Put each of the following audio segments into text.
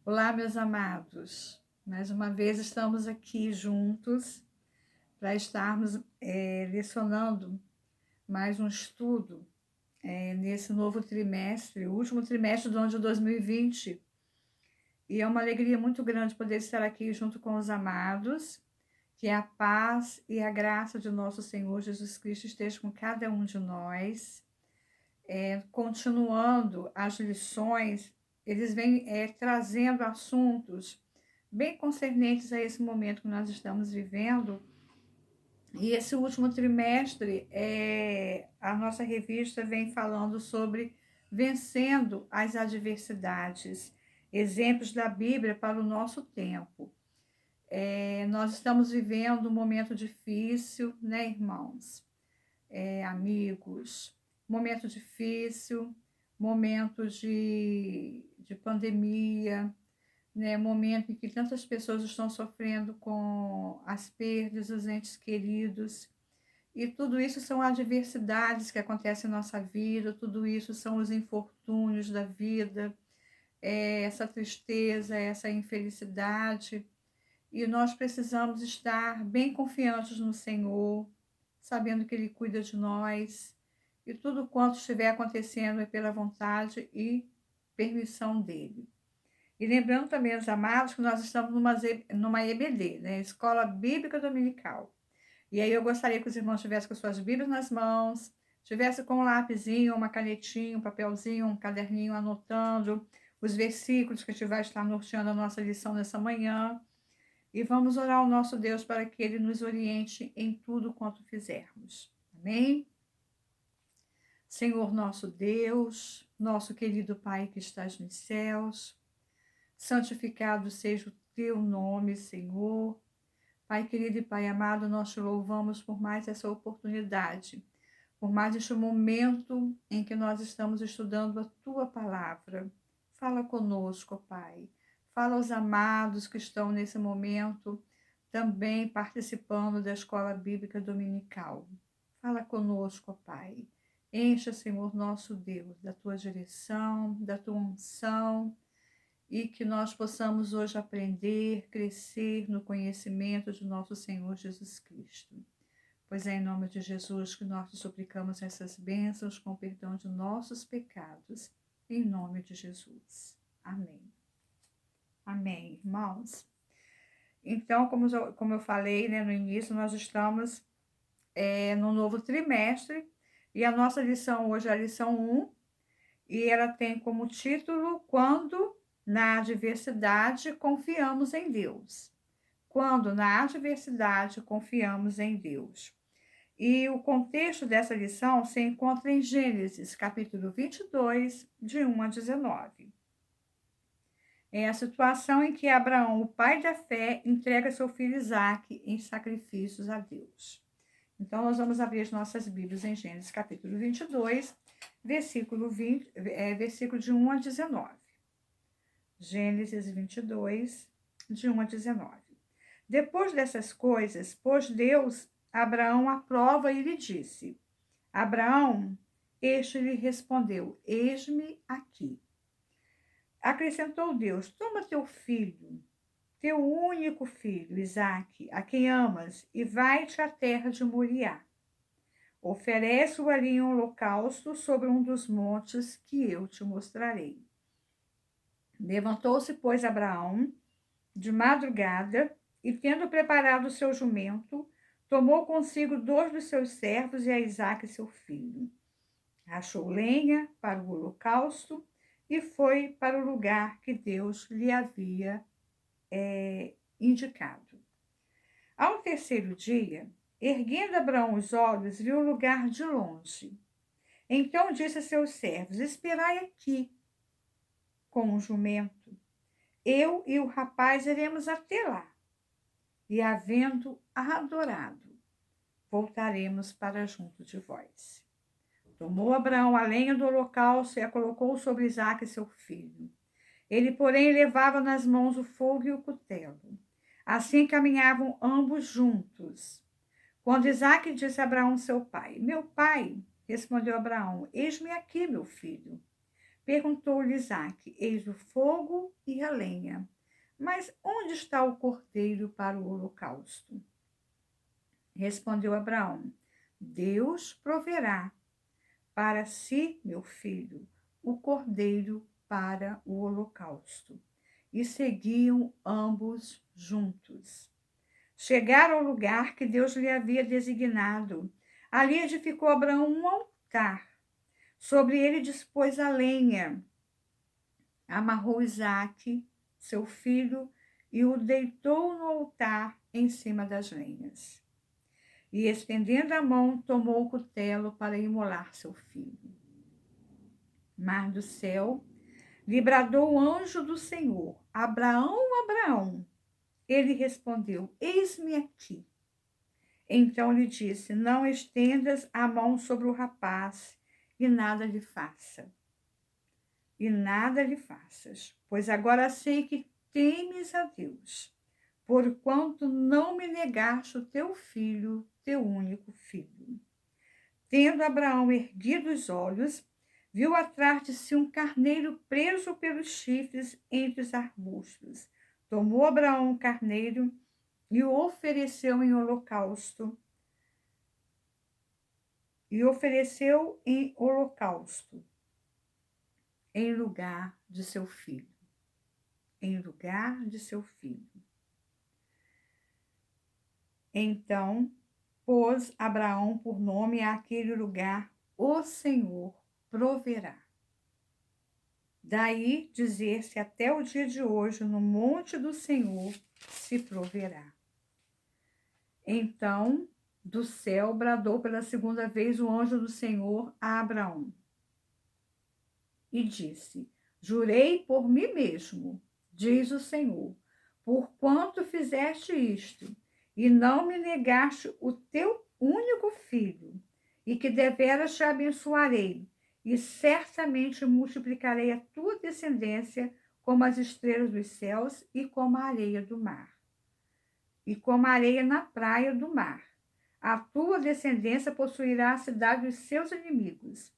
Olá, meus amados. Mais uma vez estamos aqui juntos para estarmos lecionando mais um estudo nesse novo trimestre, o último trimestre do ano de 2020. E é uma alegria muito grande poder estar aqui junto com os amados. Que a paz e a graça de nosso Senhor Jesus Cristo esteja com cada um de nós. Continuando as lições, eles vêm trazendo assuntos bem concernentes a esse momento que nós estamos vivendo. E esse último trimestre, a nossa revista vem falando sobre vencendo as adversidades, exemplos da Bíblia para o nosso tempo. Nós estamos vivendo um momento difícil, né, irmãos? Amigos, momento difícil, momento de pandemia, né? Momento em que tantas pessoas estão sofrendo com as perdas dos entes queridos. E tudo isso são adversidades que acontecem em nossa vida, tudo isso são os infortúnios da vida, essa tristeza, essa infelicidade. E nós precisamos estar bem confiantes no Senhor, sabendo que Ele cuida de nós. E tudo quanto estiver acontecendo é pela vontade e permissão dEle. E lembrando também, os amados, que nós estamos numa EBD, né? Escola Bíblica Dominical. E aí eu gostaria que os irmãos tivessem com suas Bíblias nas mãos, tivessem com um lapisinho, uma canetinha, um papelzinho, um caderninho, anotando os versículos que a gente vai estar norteando a nossa lição nessa manhã. E vamos orar ao nosso Deus para que Ele nos oriente em tudo quanto fizermos. Amém? Senhor nosso Deus, nosso querido Pai que estás nos céus, santificado seja o teu nome, Senhor. Pai querido e Pai amado, nós te louvamos por mais essa oportunidade, por mais este momento em que nós estamos estudando a tua palavra. Fala conosco, Pai. Fala aos amados que estão nesse momento também participando da Escola Bíblica Dominical. Fala conosco, Pai. Encha, Senhor nosso Deus, da tua direção, da tua unção, e que nós possamos hoje aprender, crescer no conhecimento de nosso Senhor Jesus Cristo. Pois é em nome de Jesus que nós te suplicamos essas bênçãos com perdão de nossos pecados, em nome de Jesus. Amém. Amém, irmãos. Então, como eu falei, né, no início, nós estamos no novo trimestre, e a nossa lição hoje é a lição 1, e ela tem como título Quando na adversidade confiamos em Deus. Quando na adversidade confiamos em Deus. E o contexto dessa lição se encontra em Gênesis, capítulo 22, de 1 a 19. É a situação em que Abraão, o pai da fé, entrega seu filho Isaque em sacrifícios a Deus. Então, nós vamos abrir as nossas Bíblias em Gênesis, capítulo 22, versículo de 1 a 19. Gênesis 22, de 1 a 19. Depois dessas coisas, pôs Deus Abraão à prova e lhe disse: Abraão, este lhe respondeu: Eis-me aqui. Acrescentou Deus: Toma teu filho, teu único filho, Isaque, a quem amas, e vai-te à terra de Moriá. Oferece-o ali em holocausto sobre um dos montes que eu te mostrarei. Levantou-se, pois, Abraão de madrugada, e tendo preparado o seu jumento, tomou consigo 2 dos seus servos e a Isaque, seu filho. Achou lenha para o holocausto e foi para o lugar que Deus lhe havia indicado. Ao terceiro dia, erguendo Abraão os olhos, viu o lugar de longe. Então disse a seus servos: Esperai aqui com o jumento. Eu e o rapaz iremos até lá. E, havendo adorado, voltaremos para junto de vós. Tomou Abraão a lenha do holocausto e a colocou sobre Isaque, seu filho. Ele, porém, levava nas mãos o fogo e o cutelo. Assim caminhavam ambos juntos. Quando Isaque disse a Abraão, seu pai: Meu pai, respondeu Abraão: Eis-me aqui, meu filho. Perguntou-lhe Isaque: eis o fogo e a lenha, mas onde está o cordeiro para o holocausto? Respondeu Abraão: Deus proverá para si, meu filho, o cordeiro para o holocausto. E seguiam ambos juntos. Chegaram ao lugar que Deus lhe havia designado. Ali edificou Abraão um altar. Sobre ele dispôs a lenha. Amarrou Isaque, seu filho, e o deitou no altar em cima das lenhas. E, estendendo a mão, tomou o cutelo para imolar seu filho. Mar do céu, lhe bradou o anjo do Senhor: Abraão, Abraão. Ele respondeu: eis-me aqui. Então lhe disse: não estendas a mão sobre o rapaz, e nada lhe faça. E nada lhe faças, pois agora sei que temes a Deus, porquanto não me negaste o teu filho, teu único filho. Tendo Abraão erguido os olhos, viu atrás de si um carneiro preso pelos chifres entre os arbustos. Tomou Abraão o carneiro e o ofereceu em holocausto. Em lugar de seu filho. Em lugar de seu filho. Então pôs Abraão por nome àquele lugar: o Senhor proverá. Daí dizer-se até o dia de hoje: no monte do Senhor se proverá. Então do céu bradou pela segunda vez o anjo do Senhor a Abraão e disse: jurei por mim mesmo, diz o Senhor, porquanto fizeste isto e não me negaste o teu único filho, e que deveras te abençoarei, e certamente multiplicarei a tua descendência como as estrelas dos céus e como a areia do mar, e como a areia na praia do mar. A tua descendência possuirá a cidade dos seus inimigos.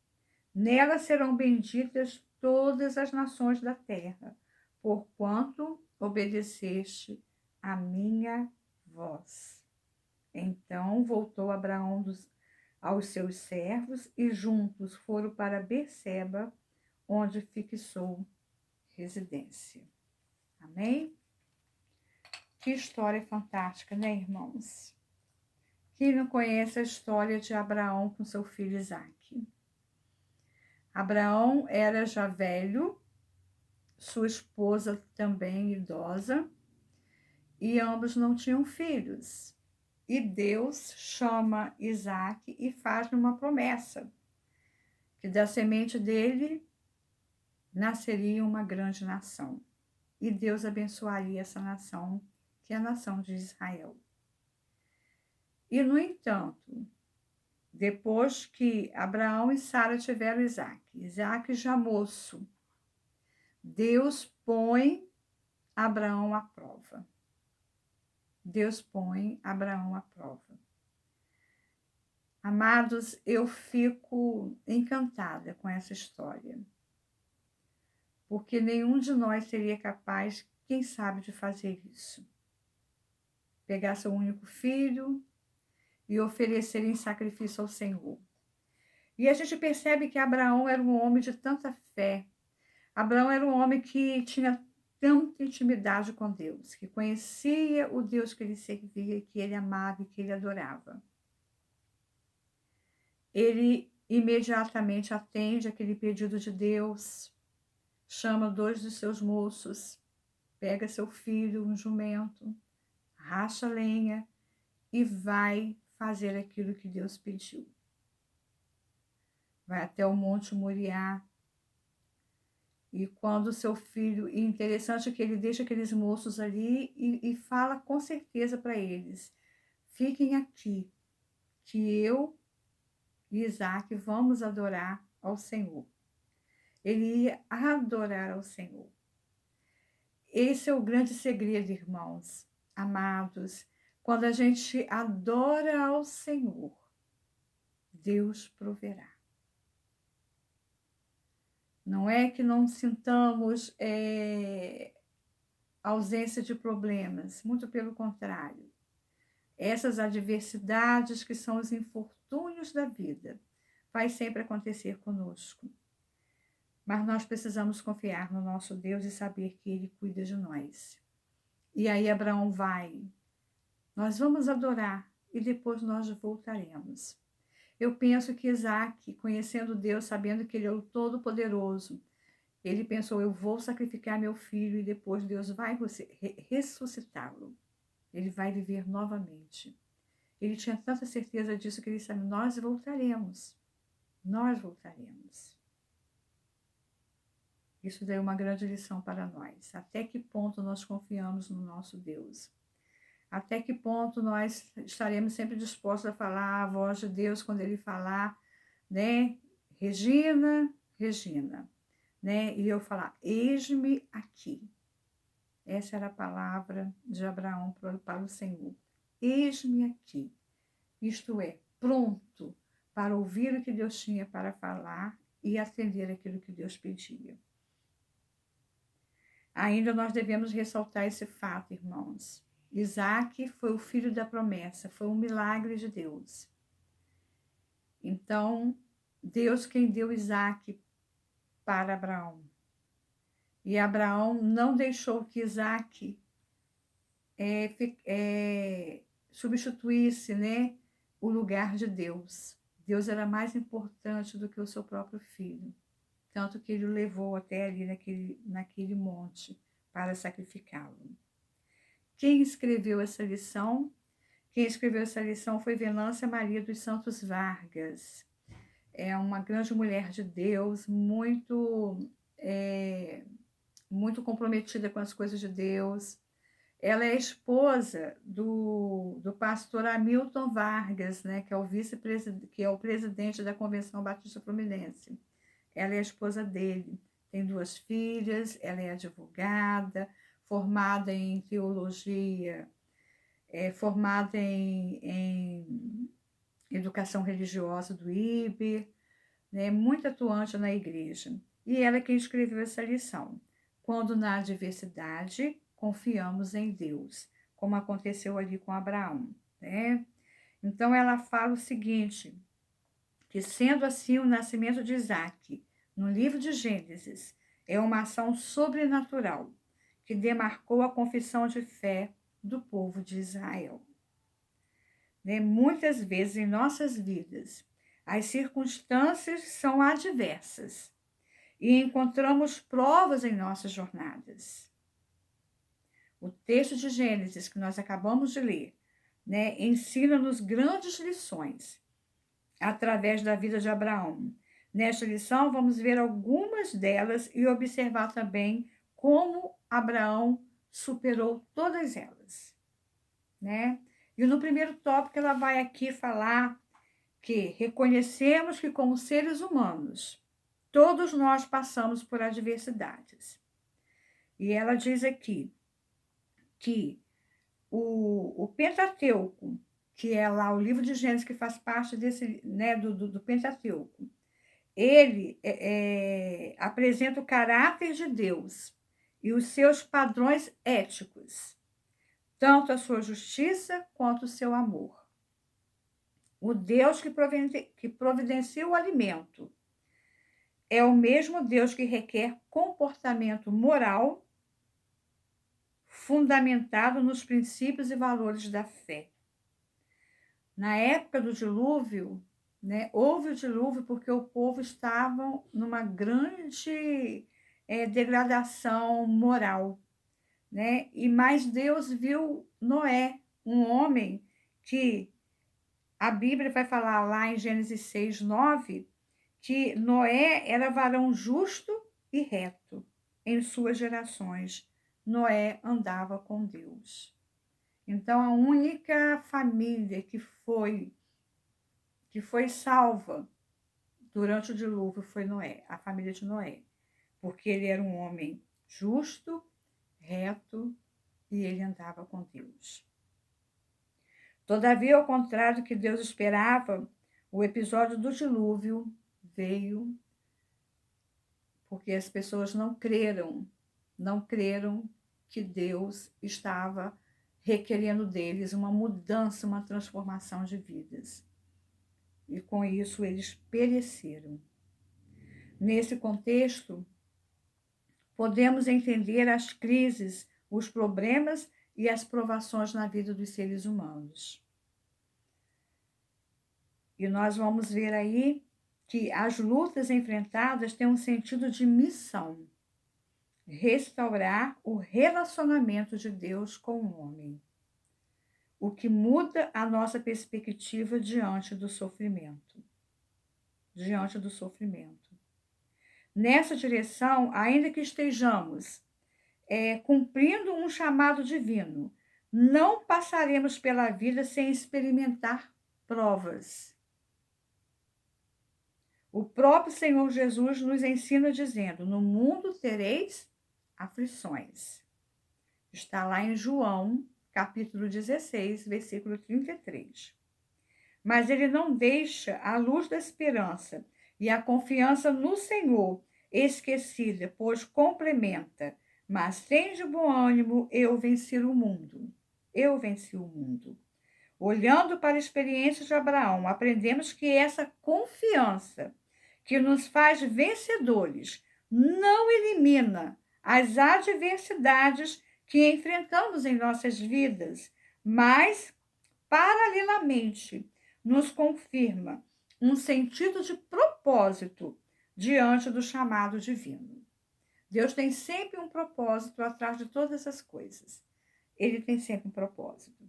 Nela serão benditas todas as nações da terra, porquanto obedeceste a minha voz. Então voltou Abraão aos seus servos e juntos foram para Berseba, onde fixou residência. Amém? Que história fantástica, né, irmãos? Quem não conhece a história de Abraão com seu filho Isaque? Abraão era já velho, sua esposa também idosa, e ambos não tinham filhos. E Deus chama Isaque e faz uma promessa, que da semente dele nasceria uma grande nação. E Deus abençoaria essa nação, que é a nação de Israel. E, no entanto, depois que Abraão e Sara tiveram Isaque já moço, Deus põe Abraão à prova. Deus põe Abraão à prova. Amados, eu fico encantada com essa história, porque nenhum de nós seria capaz, quem sabe, de fazer isso. Pegar seu único filho e oferecer em sacrifício ao Senhor. E a gente percebe que Abraão era um homem de tanta fé. Abraão era um homem que tinha tanta intimidade com Deus, que conhecia o Deus que ele servia, que ele amava e que ele adorava. Ele imediatamente atende aquele pedido de Deus, chama 2 dos seus moços, pega seu filho, um jumento, racha lenha e vai fazer aquilo que Deus pediu. Vai até o Monte Moriá. E quando seu filho, e interessante que ele deixa aqueles moços ali e fala com certeza para eles: fiquem aqui, que eu e Isaque vamos adorar ao Senhor. Ele ia adorar ao Senhor. Esse é o grande segredo, irmãos, amados. Quando a gente adora ao Senhor, Deus proverá. Não é que não sintamos ausência de problemas, muito pelo contrário. Essas adversidades que são os infortúnios da vida, vai sempre acontecer conosco. Mas nós precisamos confiar no nosso Deus e saber que Ele cuida de nós. E aí Abraão vai, nós vamos adorar e depois nós voltaremos. Eu penso que Isaac, conhecendo Deus, sabendo que Ele é o Todo-Poderoso, ele pensou, eu vou sacrificar meu filho e depois Deus vai ressuscitá-lo. Ele vai viver novamente. Ele tinha tanta certeza disso que ele sabe, nós voltaremos. Nós voltaremos. Isso daí é uma grande lição para nós. Até que ponto nós confiamos no nosso Deus? Até que ponto nós estaremos sempre dispostos a falar a voz de Deus quando Ele falar, né? Regina, Regina, né? E eu falar, eis-me aqui. Essa era a palavra de Abraão para o Senhor. Eis-me aqui. Isto é, pronto para ouvir o que Deus tinha para falar e atender aquilo que Deus pedia. Ainda nós devemos ressaltar esse fato, irmãos. Isaac foi o filho da promessa, foi um milagre de Deus. Então, Deus quem deu Isaac para Abraão. E Abraão não deixou que Isaac substituísse, né, o lugar de Deus. Deus era mais importante do que o seu próprio filho. Tanto que ele o levou até ali naquele monte para sacrificá-lo. Quem escreveu essa lição? Quem escreveu essa lição foi Venância Maria dos Santos Vargas. É uma grande mulher de Deus, muito comprometida com as coisas de Deus. Ela é esposa do pastor Hamilton Vargas, né, que é o presidente da Convenção Batista Fluminense. Ela é a esposa dele. Tem 2 filhas, ela é advogada, formada em teologia, formada em educação religiosa do IBE, né, muito atuante na igreja. E ela é quem escreveu essa lição. Quando na adversidade, confiamos em Deus, como aconteceu ali com Abraão, né? Então ela fala o seguinte, que sendo assim o nascimento de Isaac, no livro de Gênesis, é uma ação sobrenatural, que demarcou a confissão de fé do povo de Israel. Né? Muitas vezes em nossas vidas, as circunstâncias são adversas e encontramos provas em nossas jornadas. O texto de Gênesis que nós acabamos de ler, né, ensina-nos grandes lições através da vida de Abraão. Nesta lição, vamos ver algumas delas e observar também como Abraão superou todas elas, né? E no primeiro tópico, ela vai aqui falar que reconhecemos que, como seres humanos, todos nós passamos por adversidades. E ela diz aqui que o Pentateuco, que é lá o livro de Gênesis, que faz parte desse, né, do Pentateuco, ele apresenta o caráter de Deus e os seus padrões éticos, tanto a sua justiça quanto o seu amor. O Deus que providencia o alimento é o mesmo Deus que requer comportamento moral fundamentado nos princípios e valores da fé. Na época do dilúvio, né, houve o dilúvio porque o povo estava numa grande degradação moral, né? Mas Deus viu Noé, um homem que a Bíblia vai falar lá em Gênesis 6, 9, que Noé era varão justo e reto em suas gerações. Noé andava com Deus. Então, a única família que foi salva durante o dilúvio foi Noé, a família de Noé, porque ele era um homem justo, reto e ele andava com Deus. Todavia, ao contrário do que Deus esperava, o episódio do dilúvio veio porque as pessoas não creram que Deus estava requerendo deles uma mudança, uma transformação de vidas. E com isso eles pereceram. Nesse contexto, podemos entender as crises, os problemas e as provações na vida dos seres humanos. E nós vamos ver aí que as lutas enfrentadas têm um sentido de missão: restaurar o relacionamento de Deus com o homem, o que muda a nossa perspectiva diante do sofrimento. Nessa direção, ainda que estejamos cumprindo um chamado divino, não passaremos pela vida sem experimentar provas. O próprio Senhor Jesus nos ensina dizendo: no mundo tereis aflições. Está lá em João, capítulo 16, versículo 33. Mas ele não deixa a luz da esperança e a confiança no Senhor esquecida, pois complementa: mas tende bom ânimo, eu venci o mundo. Eu venci o mundo. Olhando para a experiência de Abraão, aprendemos que essa confiança que nos faz vencedores não elimina as adversidades que enfrentamos em nossas vidas, mas, paralelamente, nos confirma um sentido de propósito diante do chamado divino. Deus tem sempre um propósito atrás de todas essas coisas. Ele tem sempre um propósito.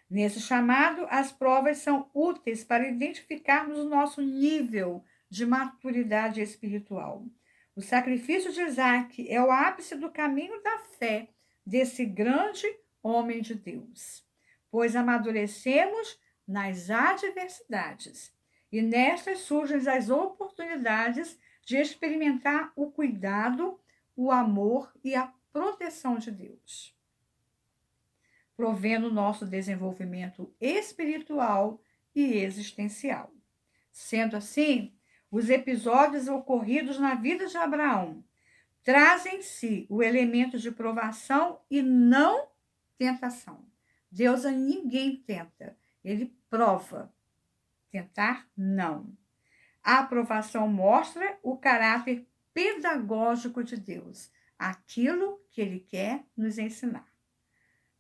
Nesse chamado, as provas são úteis para identificarmos o nosso nível de maturidade espiritual. O sacrifício de Isaac é o ápice do caminho da fé desse grande homem de Deus, pois amadurecemos nas adversidades e nestas surgem as oportunidades de experimentar o cuidado, o amor e a proteção de Deus, provendo o nosso desenvolvimento espiritual e existencial. Sendo assim, os episódios ocorridos na vida de Abraão trazem em si o elemento de provação e não tentação. Deus a ninguém tenta, ele prova. Tentar, não. A aprovação mostra o caráter pedagógico de Deus, aquilo que ele quer nos ensinar,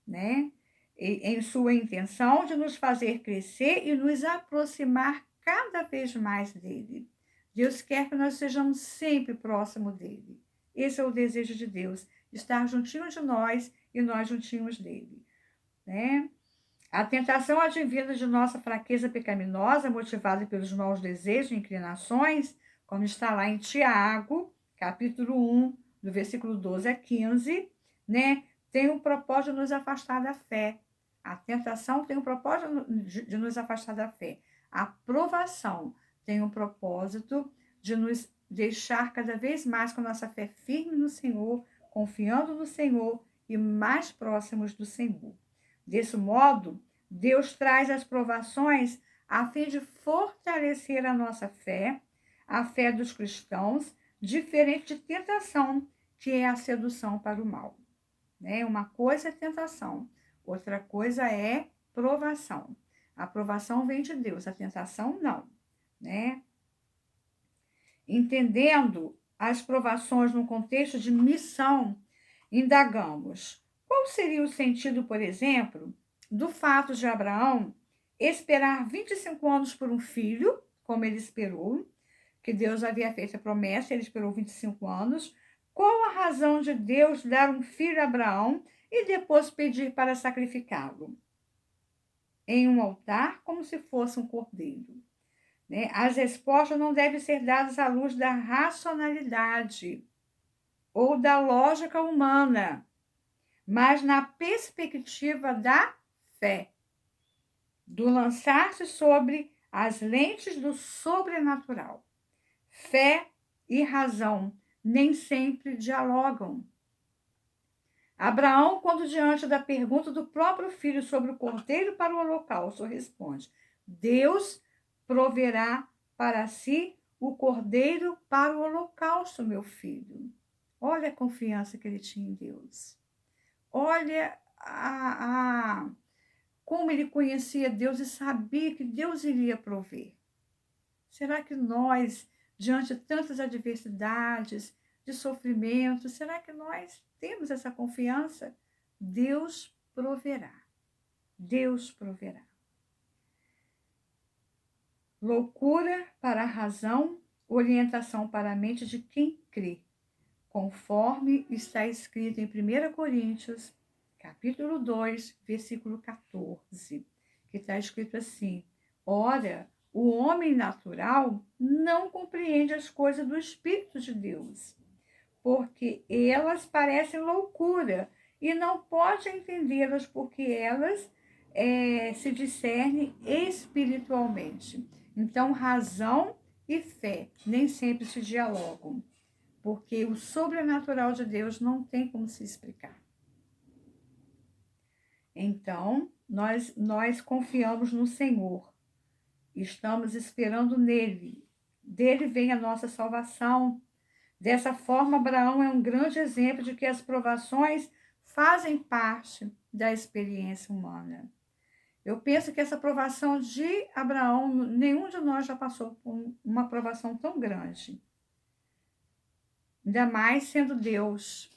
né? Em sua intenção de nos fazer crescer e nos aproximar cada vez mais dele. Deus quer que nós sejamos sempre próximo dele. Esse é o desejo de Deus, estar juntinho de nós e nós juntinhos dele, né? A tentação advinda de nossa fraqueza pecaminosa, motivada pelos maus desejos e inclinações, como está lá em Tiago, capítulo 1, do versículo 12 a 15, né? Tem o propósito de nos afastar da fé. A tentação tem o propósito de nos afastar da fé. A provação tem o propósito de nos deixar cada vez mais com nossa fé firme no Senhor, confiando no Senhor e mais próximos do Senhor. Desse modo, Deus traz as provações a fim de fortalecer a nossa fé, a fé dos cristãos, diferente de tentação, que é a sedução para o mal. Né? Uma coisa é tentação, outra coisa é provação. A provação vem de Deus, a tentação não, né? Entendendo as provações no contexto de missão, indagamos: qual seria o sentido, por exemplo, do fato de Abraão esperar 25 anos por um filho, como ele esperou, que Deus havia feito a promessa, ele esperou 25 anos. Qual a razão de Deus dar um filho a Abraão e depois pedir para sacrificá-lo em um altar como se fosse um cordeiro? Né? As respostas não devem ser dadas à luz da racionalidade ou da lógica humana, mas na perspectiva da fé, do lançar-se sobre as lentes do sobrenatural. Fé e razão nem sempre dialogam. Abraão, quando diante da pergunta do próprio filho sobre o cordeiro para o holocausto, responde: Deus proverá para si o cordeiro para o holocausto, meu filho. Olha a confiança que ele tinha em Deus. Olha como ele conhecia Deus e sabia que Deus iria prover. Será que nós, diante de tantas adversidades, de sofrimentos, será que nós temos essa confiança? Deus proverá. Deus proverá. Loucura para a razão, orientação para a mente de quem crê, conforme está escrito em 1 Coríntios, capítulo 2, versículo 14, que está escrito assim: ora, o homem natural não compreende as coisas do Espírito de Deus, porque elas parecem loucura e não pode entendê-las porque elas se discernem espiritualmente. Então, razão e fé nem sempre se dialogam, porque o sobrenatural de Deus não tem como se explicar. Então, nós confiamos no Senhor, estamos esperando nele, dele vem a nossa salvação. Dessa forma, Abraão é um grande exemplo de que as provações fazem parte da experiência humana. Eu penso que essa provação de Abraão, nenhum de nós já passou por uma provação tão grande. Ainda mais sendo Deus,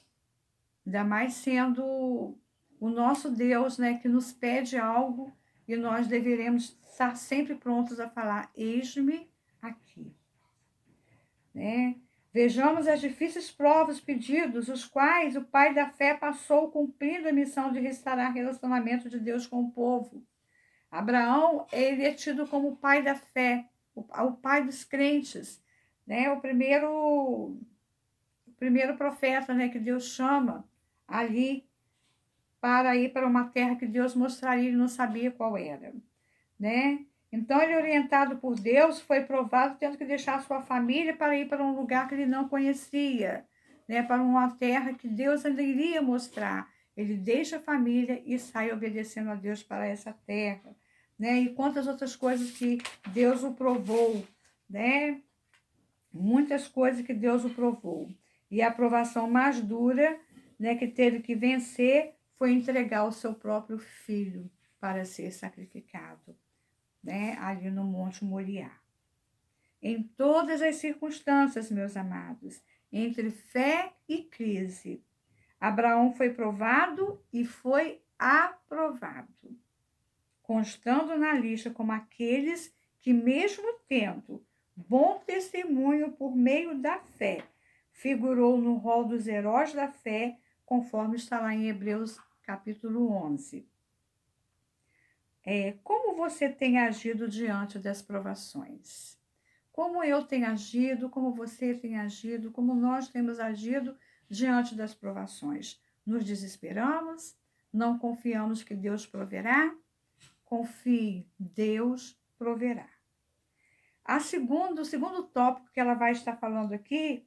ainda mais sendo o nosso Deus, né, que nos pede algo e nós deveremos estar sempre prontos a falar: eis-me aqui. Né? Vejamos as difíceis provas, pedidos, os quais o pai da fé passou cumprindo a missão de restaurar o relacionamento de Deus com o povo. Abraão, ele é tido como o pai da fé, o pai dos crentes, né? O primeiro profeta, né, que Deus chama ali para ir para uma terra que Deus mostraria, ele não sabia qual era, né? Então, ele, orientado por Deus, foi provado tendo que deixar sua família para ir para um lugar que ele não conhecia, né? Para uma terra que Deus ainda iria mostrar. Ele deixa a família e sai obedecendo a Deus para essa terra, né? E quantas outras coisas que Deus o provou, né? Muitas coisas que Deus o provou. E a aprovação mais dura, né, que teve que vencer foi entregar o seu próprio filho para ser sacrificado, né, ali no Monte Moriá. Em todas as circunstâncias, meus amados, entre fé e crise, Abraão foi provado e foi aprovado, constando na lista como aqueles que, mesmo tendo bom testemunho por meio da fé, figurou no rol dos heróis da fé, conforme está lá em Hebreus capítulo 11. Como você tem agido diante das provações? Como eu tenho agido, como você tem agido, como nós temos agido diante das provações? Nos desesperamos? Não confiamos que Deus proverá? Confie, Deus proverá. O segundo tópico que ela vai estar falando aqui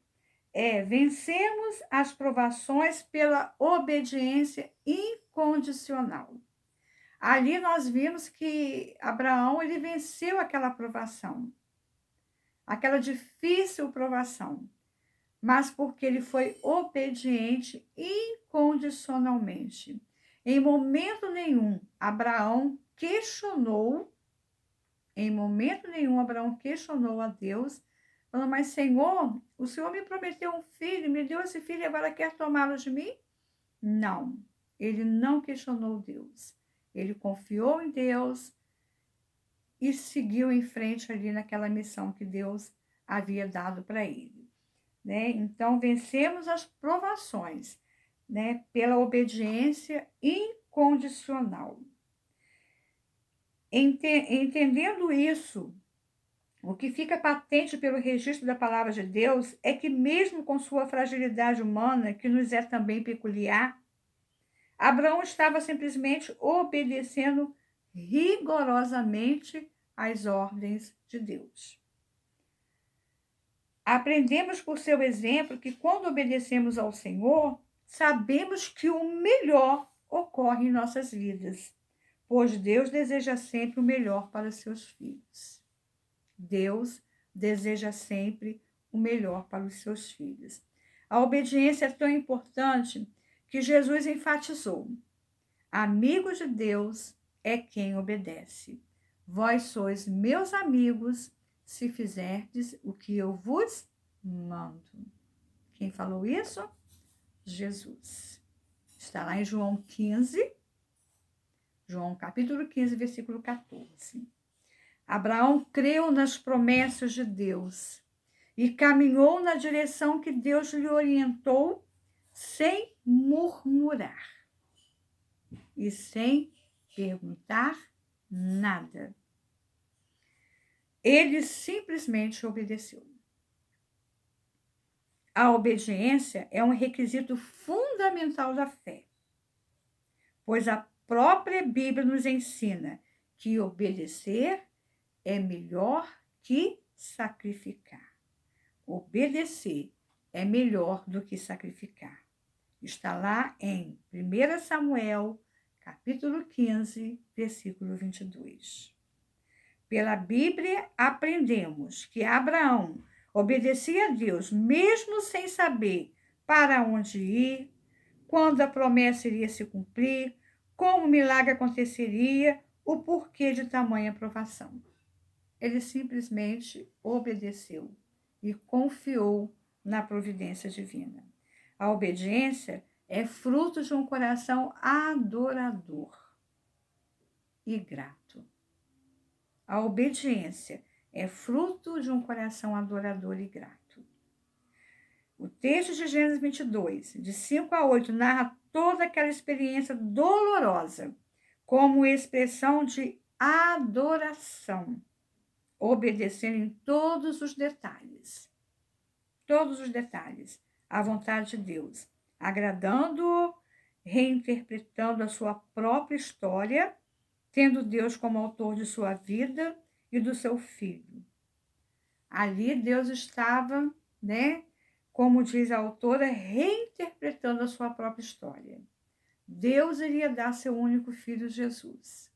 é: vencemos as provações pela obediência incondicional. Ali nós vimos que Abraão, ele venceu aquela provação, aquela difícil provação, mas porque ele foi obediente incondicionalmente. Em momento nenhum, Abraão questionou a Deus, falando: mas Senhor, o Senhor me prometeu um filho, me deu esse filho e agora quer tomá-lo de mim? Não, ele não questionou Deus. Ele confiou em Deus e seguiu em frente ali naquela missão que Deus havia dado para ele, né? Então, vencemos as provações, né, pela obediência incondicional. Entendendo isso, o que fica patente pelo registro da palavra de Deus é que, mesmo com sua fragilidade humana, que nos é também peculiar, Abraão estava simplesmente obedecendo rigorosamente às ordens de Deus. Aprendemos por seu exemplo que, quando obedecemos ao Senhor, sabemos que o melhor ocorre em nossas vidas, pois Deus deseja sempre o melhor para seus filhos. Deus deseja sempre o melhor para os seus filhos. A obediência é tão importante que Jesus enfatizou: amigo de Deus é quem obedece. Vós sois meus amigos se fizerdes o que eu vos mando. Quem falou isso? Jesus. Está lá em João 15, João capítulo 15, versículo 14. Abraão creu nas promessas de Deus e caminhou na direção que Deus lhe orientou sem murmurar e sem perguntar nada. Ele simplesmente obedeceu. A obediência é um requisito fundamental da fé, pois a própria Bíblia nos ensina que obedecer é melhor que sacrificar. Obedecer é melhor do que sacrificar. Está lá em 1 Samuel, capítulo 15, versículo 22. Pela Bíblia, aprendemos que Abraão obedecia a Deus, mesmo sem saber para onde ir, quando a promessa iria se cumprir, como o milagre aconteceria, o porquê de tamanha provação. Ele simplesmente obedeceu e confiou na providência divina. A obediência é fruto de um coração adorador e grato. A obediência é fruto de um coração adorador e grato. O texto de Gênesis 22, de 5 a 8, narra toda aquela experiência dolorosa como expressão de adoração, obedecendo em todos os detalhes, à vontade de Deus, agradando-o, reinterpretando a sua própria história, tendo Deus como autor de sua vida e do seu filho. Ali Deus estava, como diz a autora, reinterpretando a sua própria história. Deus iria dar seu único filho, Jesus,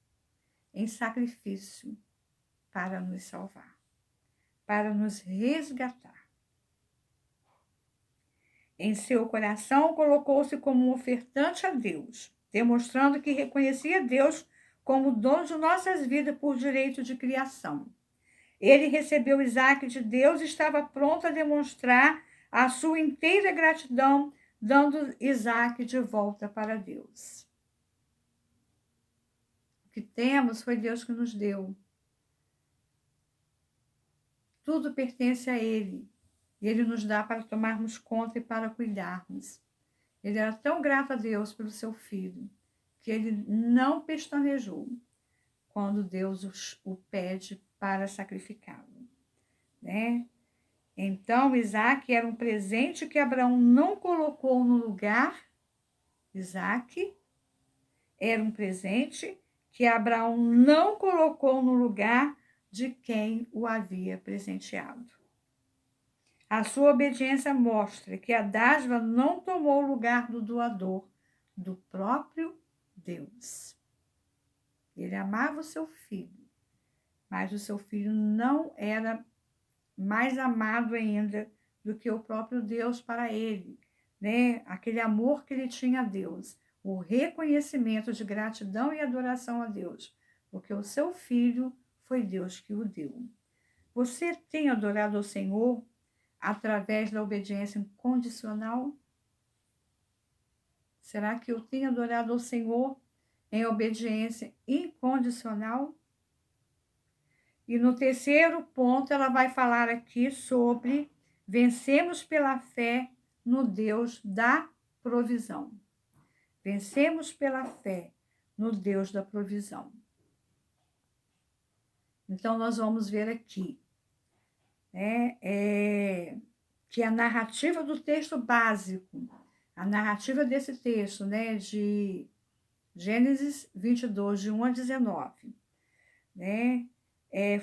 em sacrifício para nos salvar, para nos resgatar. Em seu coração, colocou-se como um ofertante a Deus, demonstrando que reconhecia Deus como dono de nossas vidas por direito de criação. Ele recebeu Isaac de Deus e estava pronto a demonstrar a sua inteira gratidão, dando Isaac de volta para Deus. O que temos foi Deus que nos deu. Tudo pertence a Ele. E Ele nos dá para tomarmos conta e para cuidarmos. Ele era tão grato a Deus pelo seu filho, que ele não pestanejou quando Deus o pede para sacrificá-lo. Então, Isaac era um presente que Abraão não colocou no lugar. Isaac era um presente que Abraão não colocou no lugar de quem o havia presenteado. A sua obediência mostra que a dádiva não tomou o lugar do doador, do próprio Deus. Ele amava o seu filho, mas o seu filho não era mais amado ainda do que o próprio Deus para ele, Aquele amor que ele tinha a Deus, o reconhecimento de gratidão e adoração a Deus, porque o seu filho foi Deus que o deu. Você tem adorado ao Senhor através da obediência incondicional? Será que eu tenho adorado ao Senhor em obediência incondicional? E no terceiro ponto, ela vai falar aqui sobre vencemos pela fé no Deus da provisão. Vencemos pela fé no Deus da provisão. Então, nós vamos ver aqui que a narrativa do texto básico, a narrativa desse texto, de Gênesis 22, de 1 a 19,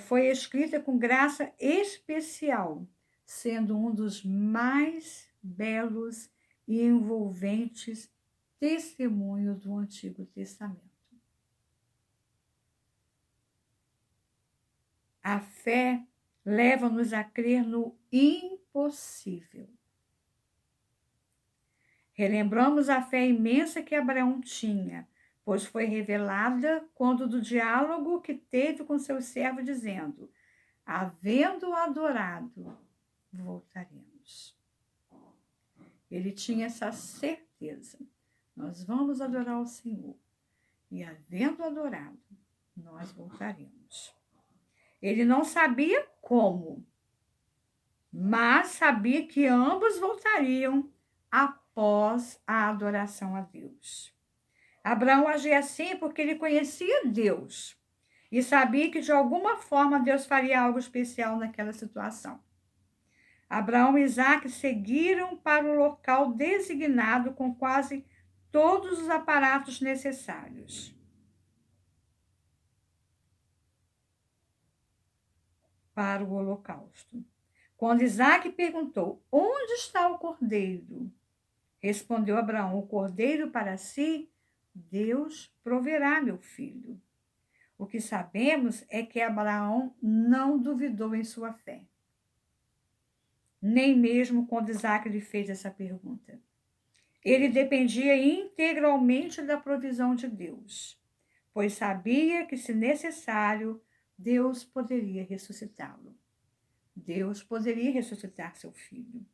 foi escrita com graça especial, sendo um dos mais belos e envolventes testemunhos do Antigo Testamento. A fé levam-nos a crer no impossível. Relembramos a fé imensa que Abraão tinha, pois foi revelada quando do diálogo que teve com seu servo, dizendo: havendo adorado, voltaremos. Ele tinha essa certeza. Nós vamos adorar o Senhor. E havendo adorado, nós voltaremos. Ele não sabia como, mas sabia que ambos voltariam após a adoração a Deus. Abraão agia assim porque ele conhecia Deus e sabia que de alguma forma Deus faria algo especial naquela situação. Abraão e Isaque seguiram para o local designado com quase todos os aparatos necessários para o holocausto. Quando Isaque perguntou: onde está o cordeiro? Respondeu Abraão: o cordeiro para si, Deus proverá, meu filho. O que sabemos é que Abraão não duvidou em sua fé, nem mesmo quando Isaque lhe fez essa pergunta. Ele dependia integralmente da provisão de Deus, pois sabia que, se necessário, Deus poderia ressuscitá-lo. Deus poderia ressuscitar seu filho.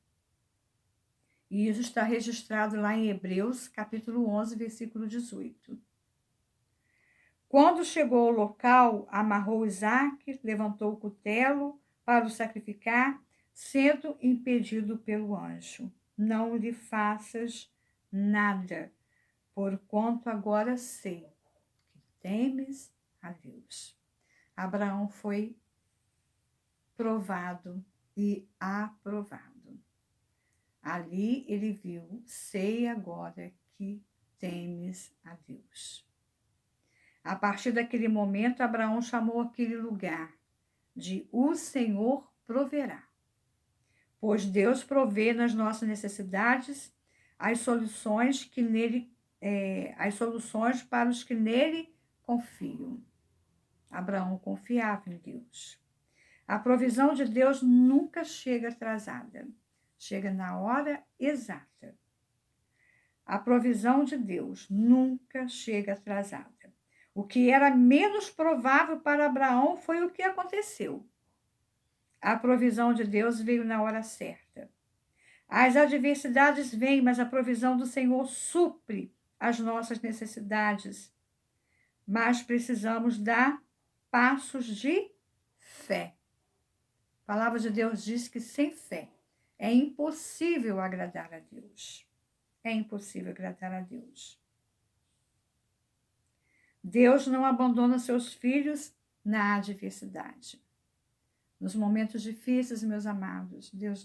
E isso está registrado lá em Hebreus, capítulo 11, versículo 18. Quando chegou ao local, amarrou Isaque, levantou o cutelo para o sacrificar, sendo impedido pelo anjo: não lhe faças nada, porquanto agora sei que temes a Deus. Abraão foi provado e aprovado. Ali ele viu: sei agora que temes a Deus. A partir daquele momento, Abraão chamou aquele lugar de o Senhor proverá, pois Deus provê nas nossas necessidades as soluções para os que nele confiam. Abraão confiava em Deus. A provisão de Deus nunca chega atrasada, chega na hora exata. A provisão de Deus nunca chega atrasada. O que era menos provável para Abraão foi o que aconteceu. A provisão de Deus veio na hora certa. As adversidades vêm, mas a provisão do Senhor supre as nossas necessidades. Mas precisamos dar passos de fé. A palavra de Deus diz que sem fé é impossível agradar a Deus. É impossível agradar a Deus. Deus não abandona seus filhos na adversidade. Nos momentos difíceis, meus amados, Deus